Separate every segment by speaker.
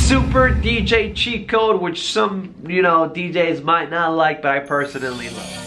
Speaker 1: super DJ cheat code, which some, DJs might not like, but I personally love.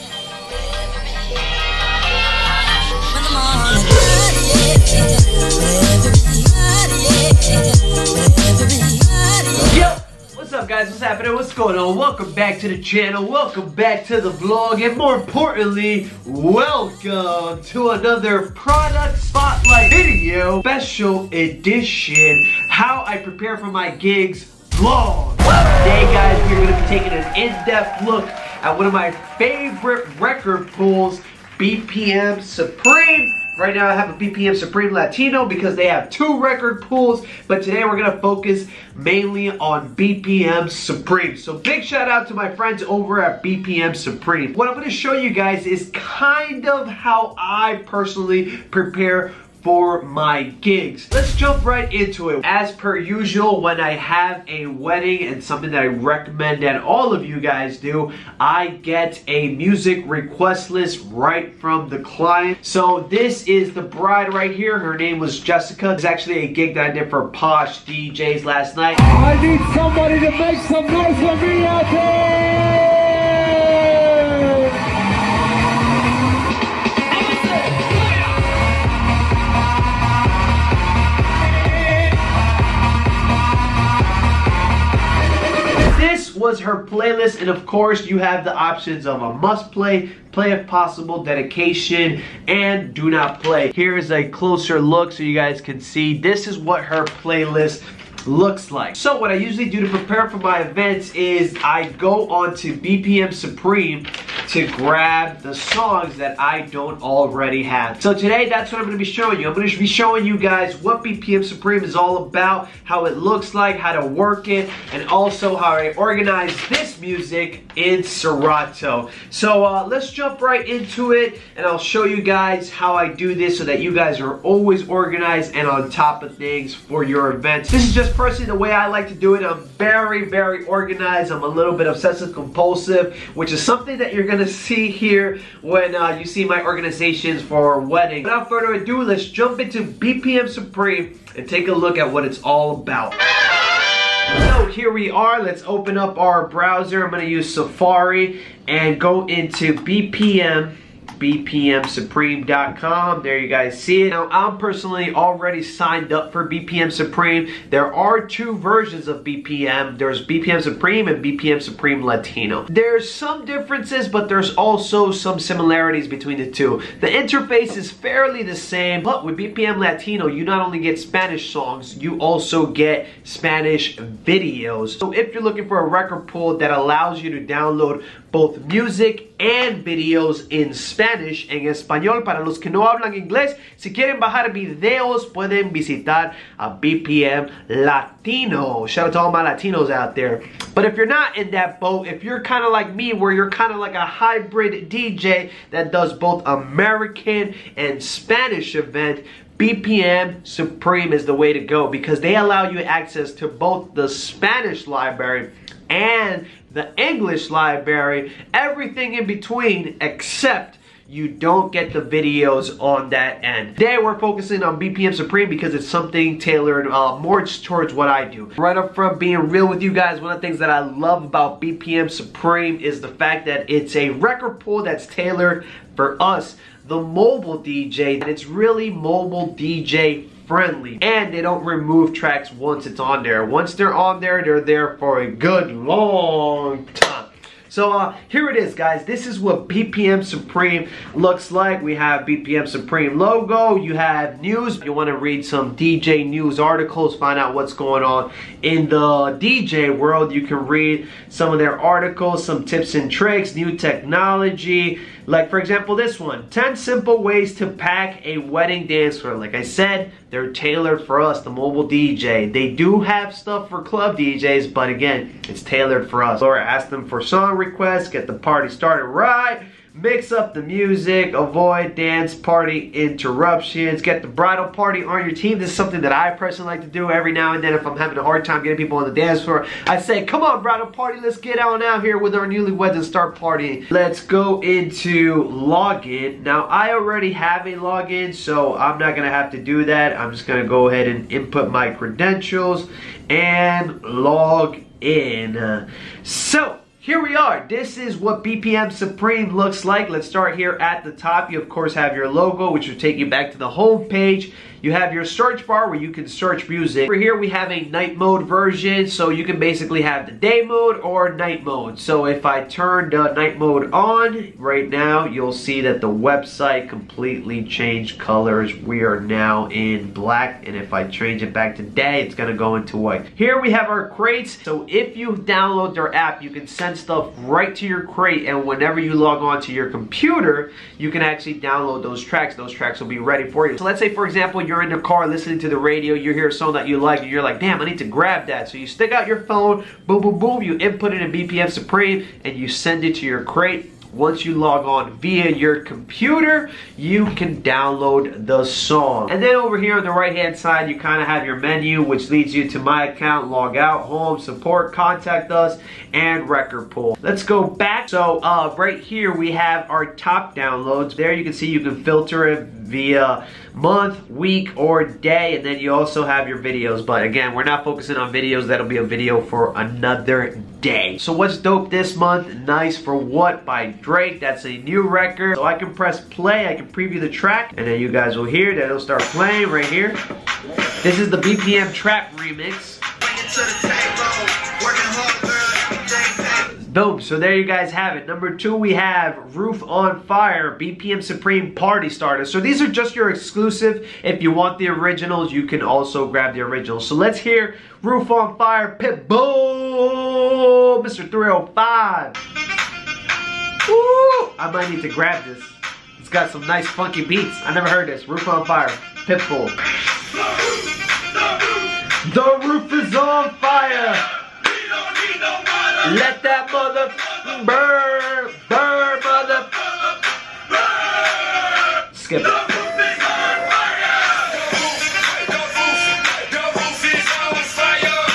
Speaker 1: Yo, what's up guys, what's happening, what's going on? Welcome back to the channel, welcome back to the vlog, and more importantly, welcome to another product spotlight video, special edition, how I prepare for my gigs vlog. Today guys, we're going to be taking an in-depth look at one of my favorite record pools, BPM Supreme. Right now I have a BPM Supreme Latino because they have two record pools, but today we're going to focus mainly on BPM Supreme. So big shout out to my friends over at BPM Supreme. What I'm going to show you guys is kind of how I personally prepare for my gigs. Let's jump right into it. As per usual, when I have a wedding, and something that I recommend that all of you guys do, I get a music request list right from the client. So this is the bride right here. Her name was Jessica. It's actually a gig that I did for Posh DJs last night.
Speaker 2: I need somebody to make some noise for me out there!
Speaker 1: Was her playlist, and of course you have the options of a must play, play if possible, dedication, and do not play. Here is a closer look so you guys can see. This is what her playlist looks like. So what I usually do to prepare for my events is I go on to BPM Supreme to grab the songs that I don't already have. So today that's what I'm going to be showing you. I'm going to be showing you guys what BPM Supreme is all about, how it looks like, how to work it, and also how I organize this music in Serato. So let's jump right into it, and I'll show you guys how I do this so that you guys are always organized and on top of things for your events. This is just personally the way I like to do it. I'm very, very organized. I'm a little bit obsessive compulsive, which is something that you're gonna see here when you see my organizations for weddings. Without further ado, let's jump into BPM Supreme and take a look at what it's all about. So here we are. Let's open up our browser. I'm gonna use Safari and go into BPMSupreme.com. There you guys see it. Now I'm personally already signed up for BPM Supreme. There are two versions of BPM. There's BPM Supreme and BPM Supreme Latino. There's some differences, but there's also some similarities between the two. The interface is fairly the same, but with BPM Latino, you not only get Spanish songs, you also get Spanish videos. So if you're looking for a record pool that allows you to download both music and videos in Spanish, en español, para los que no hablan inglés, si quieren bajar videos, pueden visitar a BPM Latino. Shout out to all my Latinos out there. But if you're not in that boat, if you're kind of like me, where you're kind of like a hybrid DJ that does both American and Spanish event, BPM Supreme is the way to go, because they allow you access to both the Spanish library and the English library, everything in between, except you don't get the videos on that end. Today we're focusing on BPM Supreme because it's something tailored more towards what I do. Right up front, being real with you guys, one of the things that I love about BPM Supreme is the fact that it's a record pool that's tailored for us, the mobile DJ, and it's really mobile DJ friendly, and they don't remove tracks once it's on there. Once they're on there, they're there for a good long time. So here it is, guys. This is what BPM Supreme looks like. We have BPM Supreme logo. You have news. You want to read some DJ news articles, find out what's going on in the DJ world. You can read some of their articles, some tips and tricks, new technology. Like for example, this one, 10 simple ways to pack a wedding dance floor. Like I said, they're tailored for us, the mobile DJ. They do have stuff for club DJs, but again, it's tailored for us. Laura asked them for song requests, get the party started right. Mix up the music, avoid dance party interruptions, get the bridal party on your team. This is something that I personally like to do every now and then if I'm having a hard time getting people on the dance floor. I say, come on bridal party, let's get on out here with our newlyweds and start partying. Let's go into login. Now I already have a login, so I'm not gonna have to do that. I'm just gonna go ahead and input my credentials and log in. So here we are. This is what BPM Supreme looks like. Let's start here at the top. You of course have your logo, which will take you back to the home page. You have your search bar where you can search music. Over here we have a night mode version, so you can basically have the day mode or night mode. So if I turn the night mode on right now, you'll see that the website completely changed colors. We are now in black, and if I change it back to day, it's gonna go into white. Here we have our crates. So if you download their app, you can send stuff right to your crate, and whenever you log on to your computer, you can actually download those tracks. Those tracks will be ready for you. So let's say, for example, you're in the car listening to the radio, you hear a song that you like, and you're like, damn, I need to grab that. So you stick out your phone, boom, boom, boom, you input it in BPM Supreme, and you send it to your crate. Once you log on via your computer, you can download the song. And then over here on the right hand side, you kind of have your menu, which leads you to my account, log out, home, support, contact us, and record pool. Let's go back. So right here we have our top downloads. There you can see you can filter it via month, week, or day, and then you also have your videos. But again, we're not focusing on videos. That'll be a video for another day. So what's dope this month? Nice for What by Drake. That's a new record. So I can press play, I can preview the track, and then you guys will hear that it'll start playing right here. This is the BPM Trap remix. Boom, so there you guys have it. Number 2, we have Roof on Fire, BPM Supreme Party Starter. So these are just your exclusive. If you want the originals, you can also grab the originals. So let's hear Roof on Fire, Pitbull, Mr. 305. Woo! I might need to grab this. It's got some nice funky beats. I never heard this. Roof on Fire, Pitbull. The roof is on fire. Let that mother burn, burn, mother. Skip it.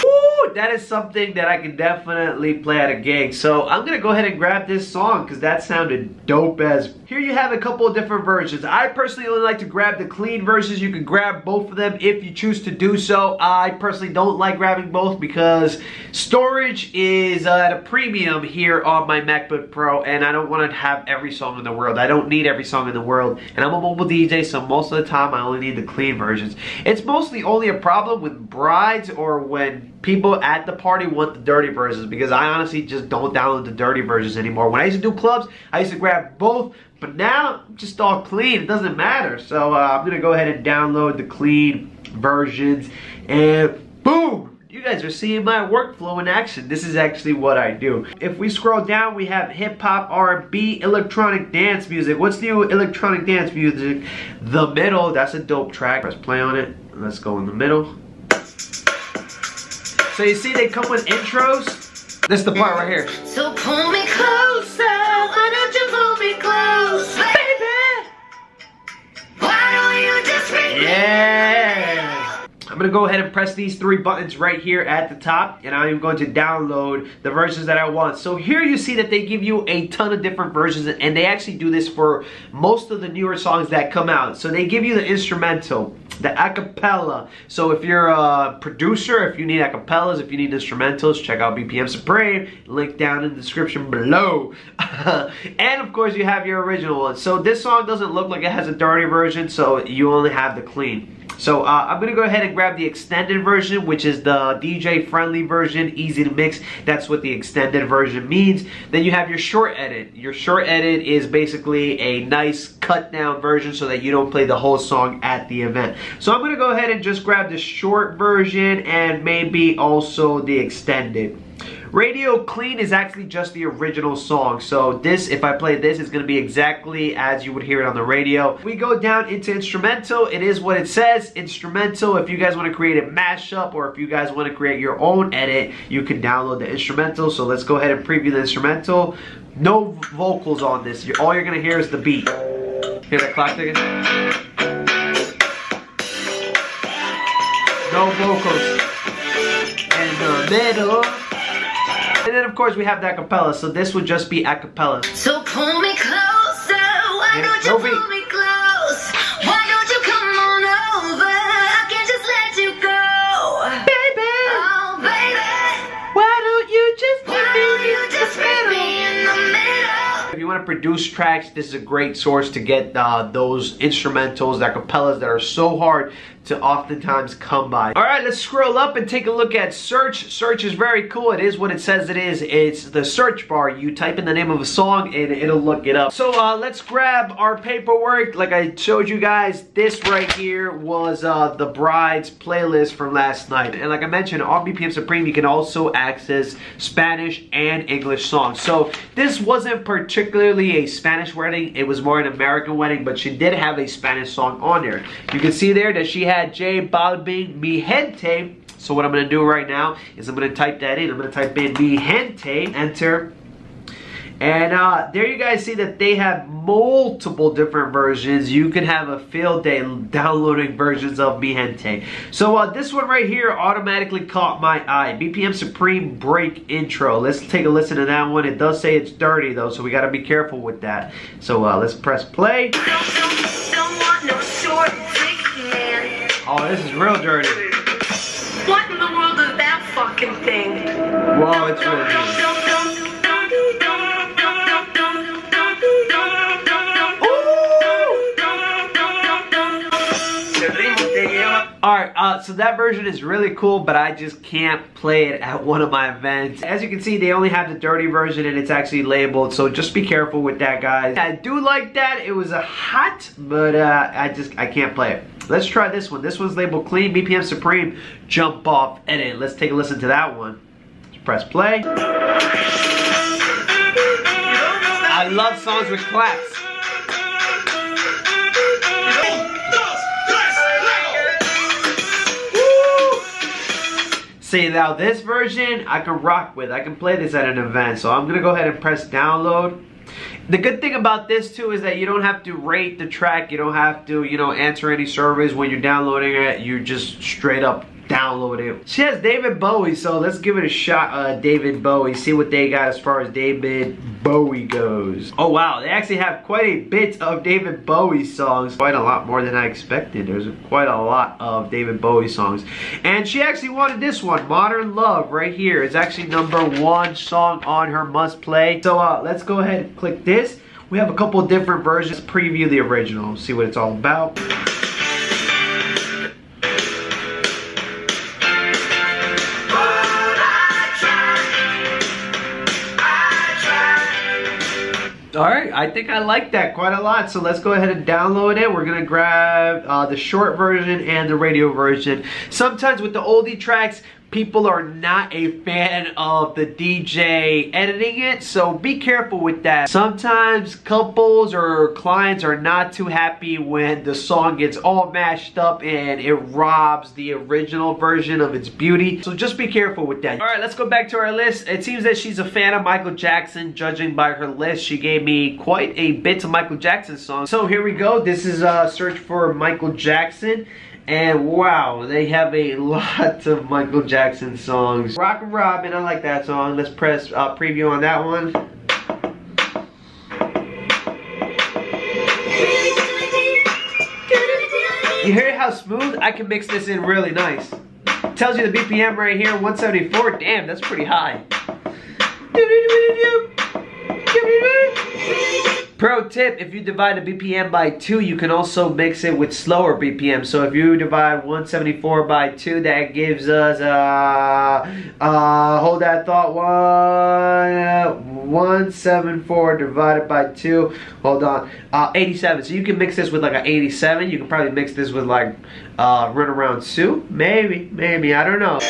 Speaker 1: Woo, that is something that I can definitely play at a gig. So I'm gonna go ahead and grab this song because that sounded dope as. Here you have a couple of different versions. I personally only like to grab the clean versions. You can grab both of them if you choose to do so. I personally don't like grabbing both because storage is at a premium here on my MacBook Pro, and I don't want to have every song in the world. I don't need every song in the world, and I'm a mobile DJ, so most of the time I only need the clean versions. It's mostly only a problem with brides or when people at the party want the dirty versions, because I honestly just don't download the dirty versions anymore. When I used to do clubs, I used to grab both, but now I'm just all clean. It doesn't matter. So I'm gonna go ahead and download the clean versions, and boom! You guys are seeing my workflow in action. This is actually what I do. If we scroll down, we have hip hop, R&B, electronic dance music. What's new electronic dance music? The Middle, that's a dope track. Press play on it. Let's go in the middle. So you see they come with intros. This is the part right here.
Speaker 3: So pull me closer, why don't you pull me close, baby? Why don't you just repeat?
Speaker 1: Yeah. I'm gonna go ahead and press these 3 buttons right here at the top, and I'm going to download the versions that I want. So here you see that they give you a ton of different versions, and they actually do this for most of the newer songs that come out. So they give you the instrumental, the acapella. So if you're a producer, if you need acapellas, if you need instrumentals, check out BPM Supreme, link down in the description below. And of course you have your original one. So this song doesn't look like it has a dirty version, so you only have the clean. So I'm going to go ahead and grab the extended version, which is the DJ friendly version, easy to mix. That's what the extended version means. Then you have your short edit. Your short edit is basically a nice cut down version so that you don't play the whole song at the event. So I'm going to go ahead and just grab the short version and maybe also the extended. Radio clean is actually just the original song. So this, if I play this, it's going to be exactly as you would hear it on the radio. We go down into instrumental. It is what it says, instrumental. If you guys want to create a mashup or if you guys want to create your own edit, you can download the instrumental. So let's go ahead and preview the instrumental. No vocals on this. All you're going to hear is the beat. Hear that clock ticking? No vocals in the middle. And then of course we have the acapella, so this would just be acapella.
Speaker 3: So pull me closer, why don't you pull me close? Why don't you come on over? I can't just let you go.
Speaker 1: Baby,
Speaker 3: oh baby,
Speaker 1: why don't you just
Speaker 3: meet me in the middle?
Speaker 1: If you want to produce tracks, this is a great source to get those instrumentals, the acapellas that are so hard to oftentimes come by. Alright, let's scroll up and take a look at search. Search is very cool. It is what it says it is. It's the search bar. You type in the name of a song and it'll look it up. So let's grab our paperwork. Like I showed you guys, this right here was the bride's playlist from last night. And like I mentioned, on BPM Supreme, you can also access Spanish and English songs. So this wasn't particularly a Spanish wedding. It was more an American wedding, but she did have a Spanish song on there. You can see there that she had J Balvin, Mi Gente. So what I'm going to do right now is I'm going to type that in. I'm going to type in Mi Gente, enter. And there you guys see that they have multiple different versions. You can have a field day downloading versions of Mi Gente. So this one right here automatically caught my eye. BPM Supreme break intro. Let's take a listen to that one. It does say it's dirty though, so we got to be careful with that. So let's press play.
Speaker 3: Don't want no short dick man.
Speaker 1: Oh, this is real dirty.
Speaker 3: What in the world is that fucking thing?
Speaker 1: Whoa, it's really dirty. Alright, so that version is really cool, but I just can't play it at one of my events. As you can see, they only have the dirty version and it's actually labeled, so just be careful with that, guys. I do like that. It was a hot, but I can't play it. Let's try this one. This one's labeled clean, BPM Supreme, jump off, edit. Let's take a listen to that one. Let's press play. I love songs with claps. See, now this version I can rock with. I can play this at an event. So I'm gonna go ahead and press download. The good thing about this too is that you don't have to rate the track. You don't have to, you know, answer any surveys when you're downloading it. You just straight up download it. She has David Bowie, so let's give it a shot. David Bowie, see what they got as far as David Bowie goes. Oh wow, they actually have quite a bit of David Bowie songs. Quite a lot more than I expected. There's quite a lot of David Bowie songs. And she actually wanted this one, Modern Love, right here. It's actually #1 song on her must play. So let's go ahead and click this. We have a couple of different versions. Preview the original, see what it's all about. Alright, I think I like that quite a lot, so let's go ahead and download it. We're going to grab the short version and the radio version. Sometimes with the oldie tracks, people are not a fan of the DJ editing it, so be careful with that. Sometimes couples or clients are not too happy when the song gets all mashed up and it robs the original version of its beauty, so just be careful with that. Alright, let's go back to our list. It seems that she's a fan of Michael Jackson. Judging by her list, she gave me quite a bit of Michael Jackson songs. So here we go. This is search for Michael Jackson. And wow, they have a lot of Michael Jackson songs. Rockin' Robin, I like that song. Let's press preview on that one. You hear how smooth? I can mix this in really nice. Tells you the BPM right here, 174. Damn, that's pretty high. Pro tip, if you divide a BPM by 2, you can also mix it with slower BPM. So if you divide 174 by 2, that gives us, hold that thought, 174 divided by 2, hold on, 87. So you can mix this with like an 87. You can probably mix this with like Run Around Sue. Maybe, I don't know.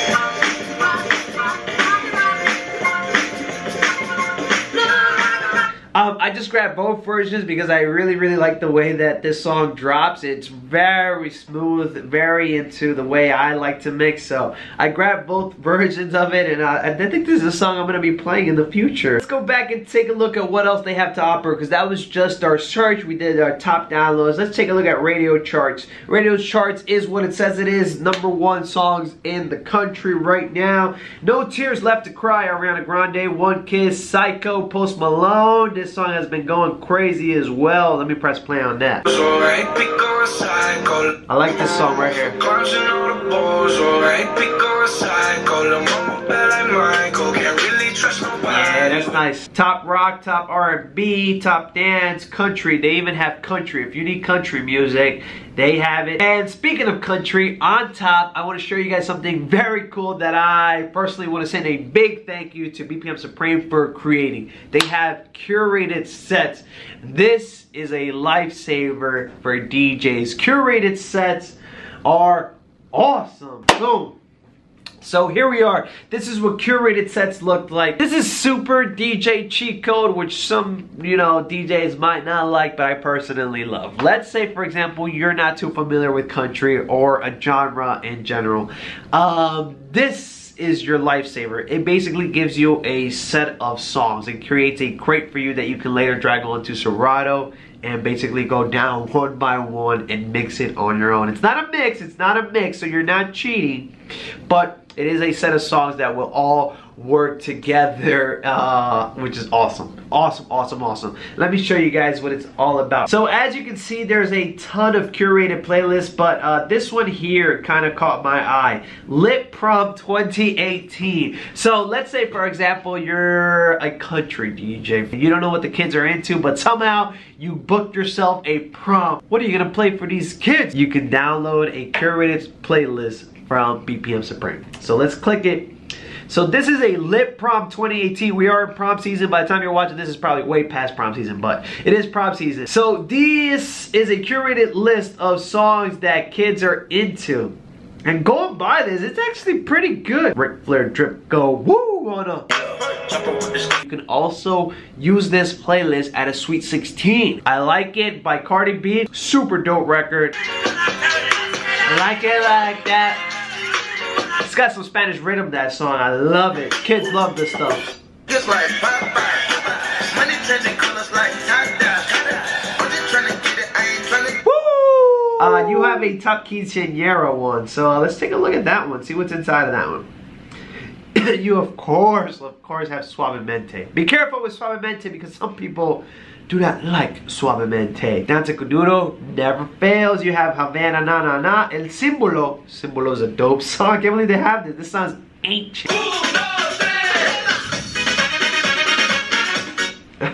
Speaker 1: I just grabbed both versions because I really like the way that this song drops. It's very smooth, very into the way I like to mix. So I grabbed both versions of it, and I think this is a song I'm going to be playing in the future. Let's go back and take a look at what else they have to offer, because that was just our search. We did our top downloads. Let's take a look at radio charts. Radio charts is what it says it is. #1 songs in the country right now. No Tears Left to Cry, Ariana Grande. One Kiss, Psycho, Post Malone. This song has been going crazy as well. Let me press play on that. I like this song right here. Yeah, that's nice. Top rock, top R&B, top dance, country. They even have country. If you need country music, they have it. And speaking of country, on top, I want to show you guys something very cool that I personally want to send a big thank you to BPM Supreme for creating. They have curated sets. This is a lifesaver for DJs. Curated sets are awesome. Boom. So here we are. This is what curated sets look like. This is super DJ cheat code, which some, DJs might not like, but I personally love. Let's say, for example, you're not too familiar with country or a genre in general. This is your lifesaver. It basically gives you a set of songs. It creates a crate for you that you can later drag onto Serato and basically go down one by one and mix it on your own. It's not a mix, so you're not cheating, but it is a set of songs that will all work together, which is awesome. Awesome. Let me show you guys what it's all about. So as you can see, there's a ton of curated playlists, but this one here kind of caught my eye. Lit Prom 2018. So let's say, for example, you're a country DJ. You don't know what the kids are into, but somehow you booked yourself a prom. What are you gonna play for these kids? You can download a curated playlist from BPM Supreme. So let's click it. So this is a Lit Prom 2018. We are in prom season. By the time you're watching this, is probably way past prom season, but it is prom season. So this is a curated list of songs that kids are into. And going by this, it's actually pretty good. Ric Flair drip go woo on a. You can also use this playlist at a Sweet 16. I Like It by Cardi B. Super dope record. I like it like that. It's got some Spanish rhythm, that song. I love it. Kids love this stuff.
Speaker 4: Just like money changing colors like I'm just trying to get it, I ain't trying to.
Speaker 1: Woo! You have a Top Quinceañera one, so let's take a look at that one. See what's inside of that one. You of course have Suavemente. Be careful with Suavemente because some people do not like Suavemente. Dance Kuduro never fails. You have Havana Na Na Na. El Símbolo. Símbolo is a dope song. I can't believe they have this. This sounds ancient.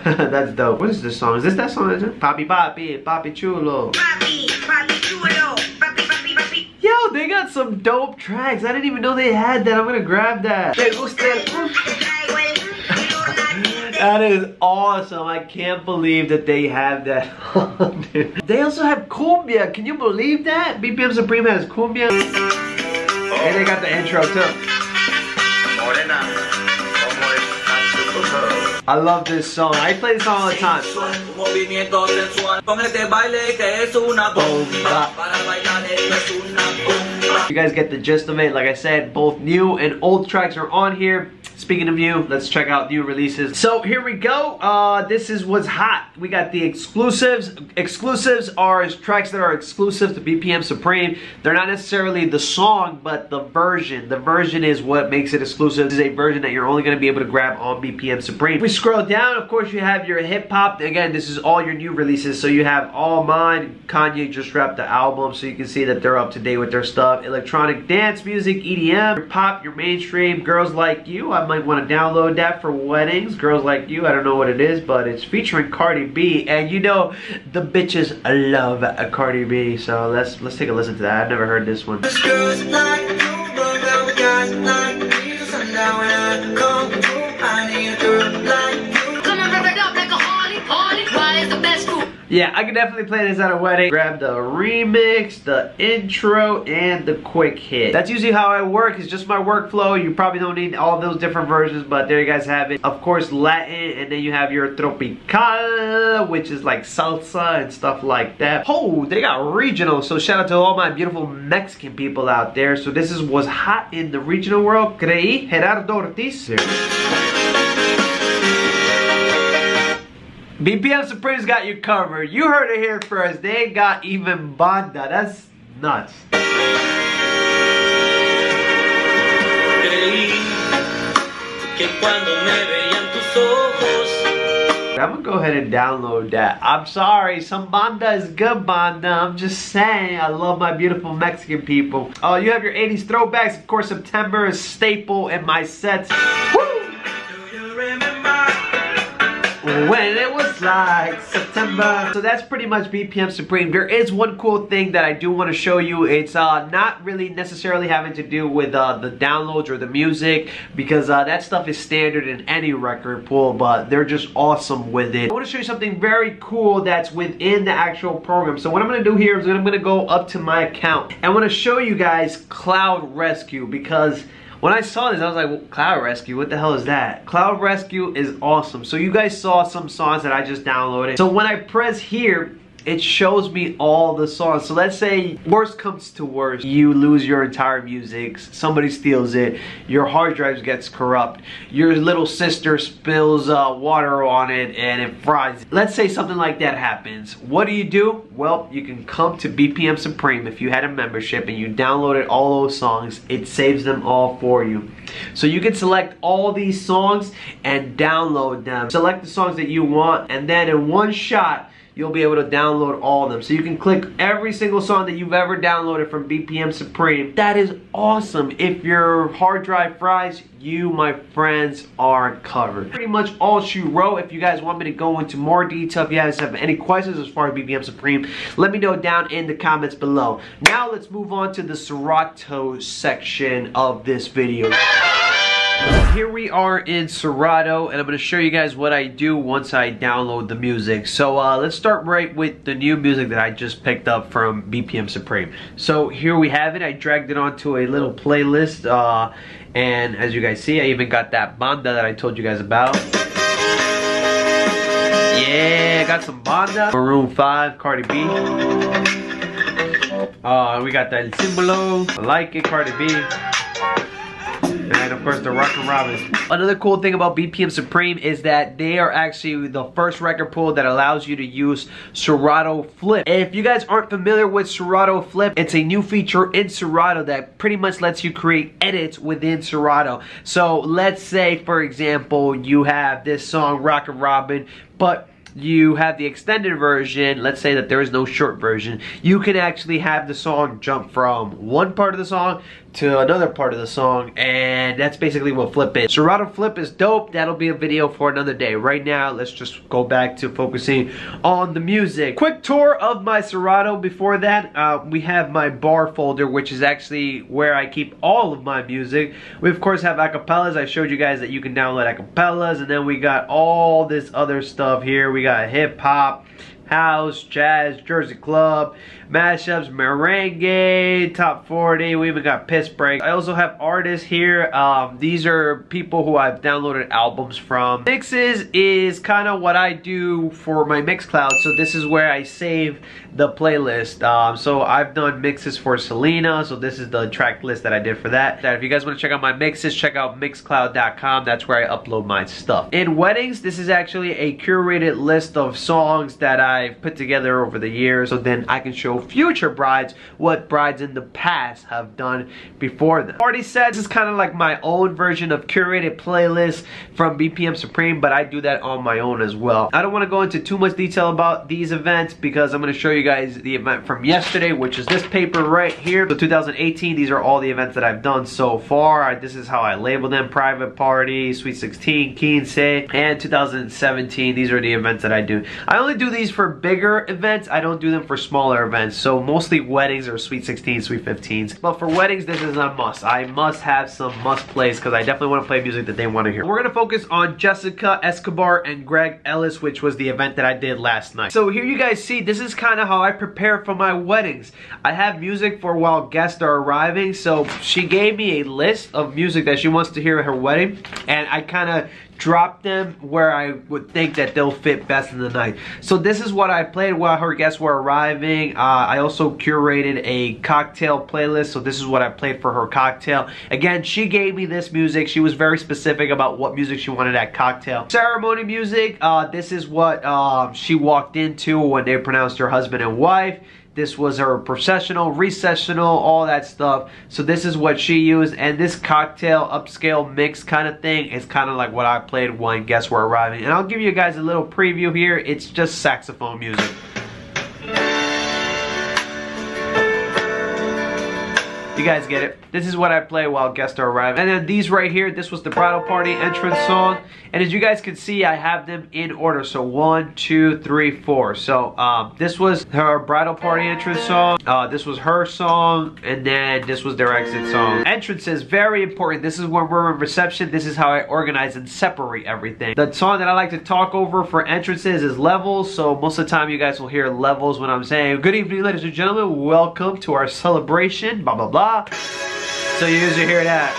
Speaker 1: That's dope. What is this song? Is this that song? Papi Papi, Papi Chulo.
Speaker 3: Papi, papi chulo, papi, papi, papi.
Speaker 1: Yo, they got some dope tracks. I didn't even know they had that. I'm gonna grab that. That is awesome. I can't believe that they have that on there. They also have cumbia. Can you believe that? BPM Supreme has cumbia. And they got the intro too. I love this song. I play this song all the time. You guys get the gist of it. Like I said, both new and old tracks are on here. Speaking of new, let's check out new releases. So here we go. This is what's hot. We got the exclusives. Exclusives are tracks that are exclusive to BPM Supreme. They're not necessarily the song, but the version. The version is what makes it exclusive. This is a version that you're only going to be able to grab on BPM Supreme. We scroll down, of course, you have your hip hop. Again, this is all your new releases. So you have All Mine. Kanye just dropped the album, so you can see that they're up to date with their stuff. Electronic dance music, EDM, your pop, your mainstream. Girls Like You. I might want to download that for weddings. Girls Like You, I don't know what it is, but it's featuring Cardi B, and you know the bitches love a Cardi B. So let's take a listen to that. I've never heard this one. Yeah, I can definitely play this at a wedding. Grab the remix, the intro, and the quick hit. That's usually how I work. It's just my workflow. You probably don't need all those different versions, but there you guys have it. Of course, Latin, and then you have your tropical, which is like salsa and stuff like that. Oh, they got regional. So shout out to all my beautiful Mexican people out there. So this is what's hot in the regional world. Creí, Gerardo Ortiz. BPM Supreme's got you covered. You heard it here first. They got even banda. That's nuts. I'm gonna go ahead and download that. I'm sorry, some banda is good banda. I'm just saying, I love my beautiful Mexican people. Oh, you have your 80s throwbacks. Of course, September is staple in my sets. Woo! When it was like September. So that's pretty much BPM Supreme. There is one cool thing that I do want to show you. It's not really necessarily having to do with the downloads or the music, because that stuff is standard in any record pool, but they're just awesome with it. I want to show you something very cool that's within the actual program. So what I'm going to do here is I'm going to go up to my account. I want to show you guys Cloud Rescue, because when I saw this, I was like, well, Cloud Rescue, what the hell is that? Cloud Rescue is awesome. So you guys saw some songs that I just downloaded. So when I press here, it shows me all the songs. So let's say worst comes to worst, you lose your entire music, somebody steals it, your hard drive gets corrupt, your little sister spills water on it and it fries. Let's say something like that happens. What do? Well, you can come to BPM Supreme if you had a membership and you downloaded all those songs. It saves them all for you. So you can select all these songs and download them. Select the songs that you want, and then in one shot, you'll be able to download all of them. So you can click every single song that you've ever downloaded from BPM Supreme. That is awesome. If your hard drive fries, you, my friends, are covered. Pretty much all she wrote. If you guys want me to go into more detail, if you guys have any questions as far as BPM Supreme, let me know down in the comments below. Now let's move on to the Serato section of this video. Here we are in Serato, and I'm going to show you guys what I do once I download the music. So let's start right with the new music that I just picked up from BPM Supreme. So here we have it. I dragged it onto a little playlist, and as you guys see, I even got that banda that I told you guys about. Yeah, got some banda. Maroon 5, Cardi B. We got that El Símbolo. I like it, Cardi B. And of course the Rockin' Robin. Another cool thing about BPM Supreme is that they are actually the first record pool that allows you to use Serato Flip. If you guys aren't familiar with Serato Flip, it's a new feature in Serato that pretty much lets you create edits within Serato. So let's say, for example, you have this song Rockin' Robin, but you have the extended version. Let's say that there is no short version. You can actually have the song jump from one part of the song to another part of the song, and that's basically what Flip is. Serato Flip is dope. That'll be a video for another day. Right now, let's just go back to focusing on the music. Quick tour of my Serato. Before that, we have my Barr folder, which is actually where I keep all of my music. We of course have acapellas. I showed you guys that you can download acapellas, and then we got all this other stuff here. We got hip hop, house, jazz, Jersey club, mashups, merengue, top 40. We even got piss break. I also have artists here. These are people who I've downloaded albums from. Mixes is kind of what I do for my Mixcloud. So this is where I save the playlist. So I've done mixes for Selena. So this is the track list that I did for that. If you guys want to check out my mixes, check out mixcloud.com. That's where I upload my stuff. In weddings, this is actually a curated list of songs that I've put together over the years. So then I can show future brides what brides in the past have done before them. Party sets is kind of like my own version of curated playlists from BPM Supreme, but I do that on my own as well. I don't want to go into too much detail about these events because I'm going to show you guys the event from yesterday, which is this paper right here. So 2018, these are all the events that I've done so far. This is how I label them: private party, sweet 16, quince, and 2017. These are the events that I do. I only do these for bigger events. I don't do them for smaller events. events. So mostly weddings or sweet 16s, sweet 15s. But for weddings, this is a must. I must have some must plays because I definitely want to play music that they want to hear. We're going to focus on Jessica Escobar and Greg Ellis, which was the event that I did last night. So here you guys see, this is kind of how I prepare for my weddings. I have music for while guests are arriving. So she gave me a list of music that she wants to hear at her wedding, and I kind of drop them where I would think that they'll fit best in the night. So this is what I played while her guests were arriving. I also curated a cocktail playlist, so this is what I played for her cocktail. Again, she gave me this music. She was very specific about what music she wanted at cocktail. Ceremony music, this is what she walked into when they pronounced her husband and wife. This was her processional, recessional, all that stuff. So this is what she used. And this cocktail upscale mix kind of thing is kind of like what I played when guests were arriving. And I'll give you guys a little preview here. It's just saxophone music. You guys get it. This is what I play while guests are arriving. And then these right here, this was the bridal party entrance song. And as you guys can see, I have them in order. So 1, 2, 3, 4. So this was her bridal party entrance song. This was her song. And then this was their exit song. Entrances, very important. This is when we're in reception. This is how I organize and separate everything. The song that I like to talk over for entrances is levels. So most of the time you guys will hear levels when I'm saying, good evening, ladies and gentlemen. Welcome to our celebration. Blah, blah, blah. So you usually hear that.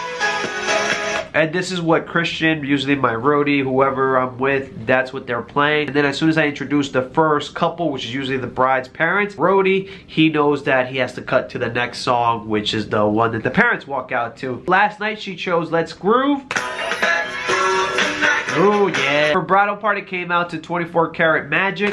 Speaker 1: And this is what Christian, usually my roadie, whoever I'm with, that's what they're playing. And then as soon as I introduce the first couple, which is usually the bride's parents, roadie, he knows that he has to cut to the next song, which is the one that the parents walk out to. Last night she chose Let's Groove. Oh yeah. Her bridal party came out to 24 Karat Magic.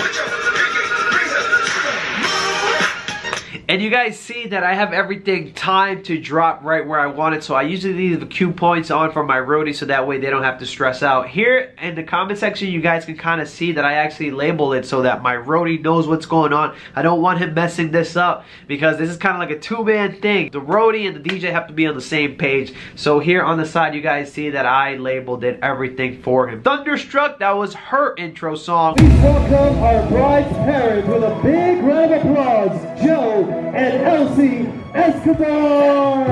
Speaker 1: And you guys see that I have everything timed to drop right where I want it. So I usually leave the cue points on for my roadie so that way they don't have to stress out. Here in the comment section, you guys can kind of see that I actually labeled it so that my roadie knows what's going on. I don't want him messing this up because this is kind of like a two-man thing. The roadie and the DJ have to be on the same page. So here on the side, you guys see that I labeled it everything for him. Thunderstruck, that was her intro song.
Speaker 2: Please welcome our bride's parents with a big round of applause, Joe and Elsie Escobar.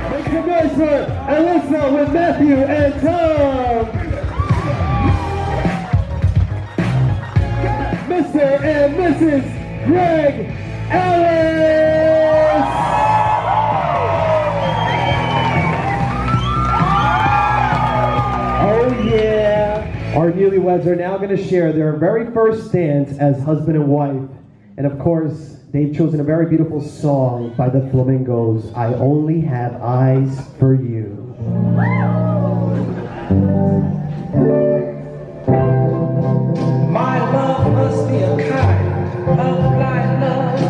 Speaker 2: Make some noise for Alyssa with Matthew and Tom. Mr. and Mrs. Greg Ellis. Oh yeah. Our newlyweds are now going to share their very first dance as husband and wife. And of course, they've chosen a very beautiful song by the Flamingos, I Only Have Eyes for You.
Speaker 5: My love must be a kind of blind love.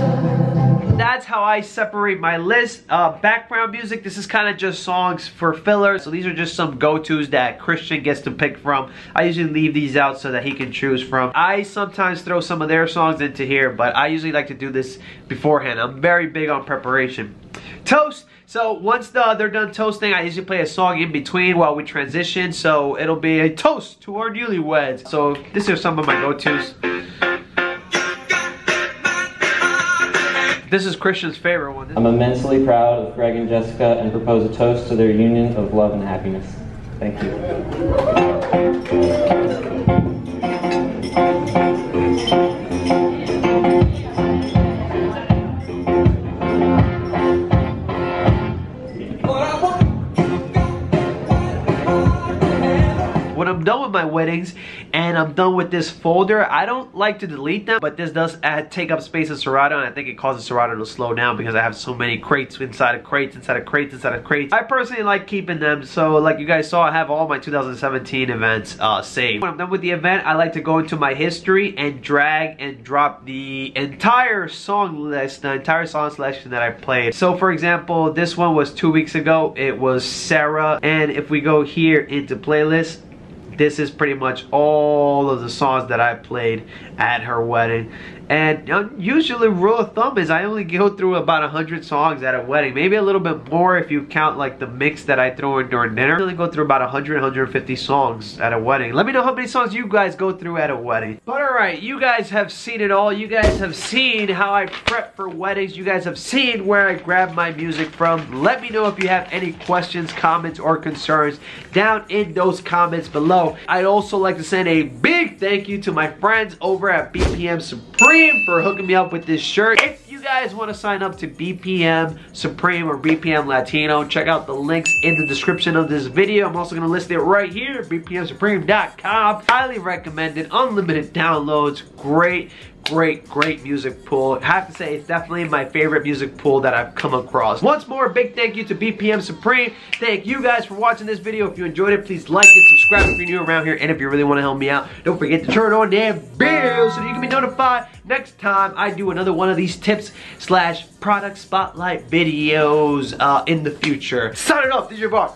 Speaker 1: That's how I separate my list. Background music, this is kind of just songs for filler. So these are just some go-tos that Christian gets to pick from. I usually leave these out so that he can choose from. I sometimes throw some of their songs into here, but I usually like to do this beforehand. I'm very big on preparation. Toast. So once they're done toasting, I usually play a song in between while we transition. So it'll be a toast to our newlyweds. So these are some of my go-tos. This is Christian's favorite one.
Speaker 6: I'm immensely proud of Greg and Jessica and propose a toast to their union of love and happiness. Thank you.
Speaker 1: When I'm done with my weddings and I'm done with this folder, I don't like to delete them, but this does take up space in Serato, and I think it causes Serato to slow down because I have so many crates inside of crates, inside of crates, inside of crates. I personally like keeping them, so like you guys saw, I have all my 2017 events saved. When I'm done with the event, I like to go into my history and drag and drop the entire song list, the entire song selection that I played. So for example, this one was 2 weeks ago. It was Sarah, and if we go here into playlist, this is pretty much all of the songs that I played at her wedding. And usually rule of thumb is I only go through about 100 songs at a wedding. Maybe a little bit more if you count like the mix that I throw in during dinner. I usually go through about 100, 150 songs at a wedding. Let me know how many songs you guys go through at a wedding. But alright, you guys have seen it all. You guys have seen how I prep for weddings. You guys have seen where I grab my music from. Let me know if you have any questions, comments, or concerns down in those comments below. I'd also like to send a big thank you to my friends over at BPM Supreme for hooking me up with this shirt. If you guys want to sign up to BPM Supreme or BPM Latino, check out the links in the description of this video. I'm also going to list it right here, bpmsupreme.com. Highly recommended, unlimited downloads, great music pool. I have to say it's definitely my favorite music pool that I've come across. Once more, big thank you to BPM Supreme. Thank you guys for watching this video. If you enjoyed it, please like it, subscribe if you're new around here, and if you really want to help me out, don't forget to turn on that bell so that you can be notified next time I do another one of these tips / product spotlight videos in the future. Signing off, this is your Barr.